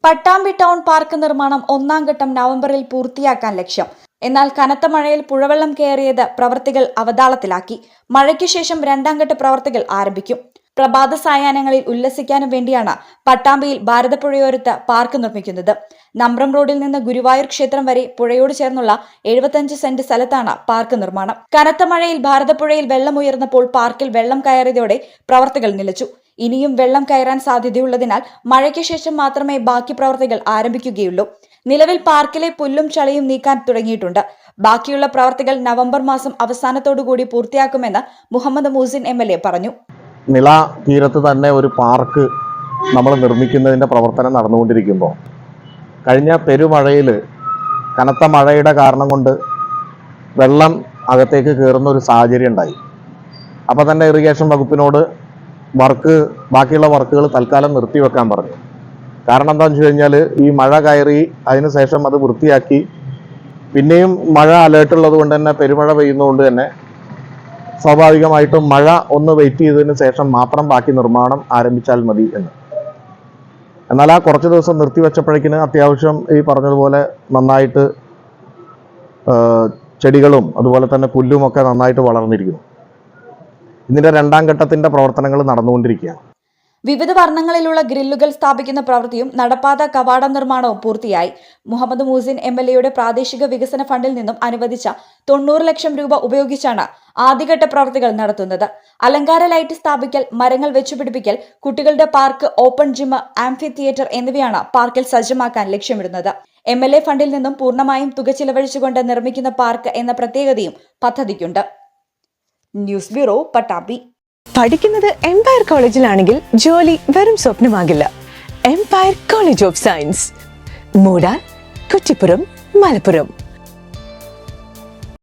Pattambi town park നിർമ്മാണം 1ാം ഘട്ടം നവംബറിൽ പൂർത്തിയാക്കാൻ ലക്ഷ്യം. എന്നാൽ കനത്ത മഴയിൽ പുഴവെള്ളം കയറിയത് പ്രവർത്തികൾ അവതാളത്തിലാക്കി. മഴയ്ക്ക് ശേഷം 2ാം ഘട്ട പ്രവർത്തികൾ ആരംഭിക്കും. പ്രഭാത സായാഹ്നങ്ങളിൽ ഉല്ലസിക്കാനും വേണ്ടിയാണ് പട്ടാമ്പിയിൽ ഭാരതപ്പുഴയോരത്ത് പാർക്ക് നിർമ്മിക്കുന്നത്. നമ്പ്രം റോഡിൽ നിന്ന് ഗുരുവായൂർ ക്ഷേത്രം വരെ പുഴയോട് ചേർന്നുള്ള 75 സെന്റ് സ്ഥലത്താണ് പാർക്ക് നിർമ്മാണം. കനത്ത മഴയിൽ ഭാരതപ്പുഴയിൽ വെള്ളമുയർന്നപ്പോൾ പാർക്കിൽ വെള്ളം കയറിയതോടെ പ്രവർത്തികൾ നിലച്ചു. ഇനിയും വെള്ളം കയറാൻ സാധ്യതയുള്ളതിനാൽ മഴയ്ക്ക് ശേഷം മാത്രമേ ബാക്കി പ്രവർത്തികൾ ആരംഭിക്കുകയുള്ളൂ. നിലവിൽ പാർക്കിലെ പുല്ലും ചളിയും നീക്കാൻ തുടങ്ങിയിട്ടുണ്ട്. ബാക്കിയുള്ള പ്രവർത്തികൾ നവംബർ മാസം അവസാനത്തോടുകൂടി പൂർത്തിയാക്കുമെന്ന് മുഹമ്മദ് മൂസിൻ MLA പറഞ്ഞു. നിള തീരത്ത് തന്നെ ഒരു പാർക്ക് നമ്മൾ നിർമ്മിക്കുന്നതിൻ്റെ പ്രവർത്തനം നടന്നുകൊണ്ടിരിക്കുമ്പോൾ കഴിഞ്ഞ പെരുമഴയിൽ കനത്ത മഴയുടെ കാരണം കൊണ്ട് വെള്ളം അകത്തേക്ക് കയറുന്ന ഒരു സാഹചര്യം ഉണ്ടായി. അപ്പോൾ തന്നെ ഇറിഗേഷൻ വകുപ്പിനോട് ബാക്കിയുള്ള വർക്കുകൾ തൽക്കാലം നിർത്തിവെക്കാൻ പറഞ്ഞു. കാരണം എന്താണെന്ന് വെച്ച് കഴിഞ്ഞാൽ ഈ മഴ കയറി അതിനുശേഷം അത് വൃത്തിയാക്കി പിന്നെയും മഴ അലേർട്ടുള്ളത് കൊണ്ട് തന്നെ പെരുമഴ പെയ്യുന്നതുകൊണ്ട് തന്നെ സ്വാഭാവികമായിട്ടും മഴ ഒന്ന് വെയിറ്റ് ചെയ്തതിന് ശേഷം മാത്രം ബാക്കി നിർമ്മാണം ആരംഭിച്ചാൽ മതി എന്ന്. എന്നാൽ ആ കുറച്ച് ദിവസം നിർത്തിവെച്ചപ്പോഴേക്കിന് അത്യാവശ്യം ഈ പറഞ്ഞതുപോലെ നന്നായിട്ട് ചെടികളും അതുപോലെ തന്നെ പുല്ലുമൊക്കെ നന്നായിട്ട് വളർന്നിരിക്കുന്നു. ഇതിൻ്റെ 2ാം ഘട്ടത്തിൻ്റെ പ്രവർത്തനങ്ങൾ നടന്നുകൊണ്ടിരിക്കുകയാണ്. വിവിധ വർണ്ണങ്ങളിലുള്ള ഗ്രില്ലുകൾ സ്ഥാപിക്കുന്ന പ്രവൃത്തിയും നടപ്പാത കവാട നിർമ്മാണവും പൂർത്തിയായി. മുഹമ്മദ് മൂസിൻ MLAയുടെ പ്രാദേശിക വികസന ഫണ്ടിൽ നിന്നും അനുവദിച്ച 90 ലക്ഷം രൂപ ഉപയോഗിച്ചാണ് ആദ്യഘട്ട പ്രവൃത്തികൾ നടത്തുന്നത്. അലങ്കാര ലൈറ്റ് സ്ഥാപിക്കൽ, മരങ്ങൾ വെച്ചുപിടിപ്പിക്കൽ, കുട്ടികളുടെ park, open gym, amphitheatre എന്നിവയാണ് പാർക്കിൽ സജ്ജമാക്കാൻ ലക്ഷ്യമിടുന്നത്. MLA ഫണ്ടിൽ നിന്നും പൂർണ്ണമായും തുക ചിലവഴിച്ചുകൊണ്ട് നിർമ്മിക്കുന്ന പാർക്ക് എന്ന പ്രത്യേകതയും പദ്ധതിക്കുണ്ട്. News bureau, Pattambi. പഠിക്കുന്നത് എംപയർ കോളേജിലാണെങ്കിൽ ജോലി വെറും സ്വപ്നമാകില്ല. Empire college of science, Moodal, Kuttippuram, Malappuram.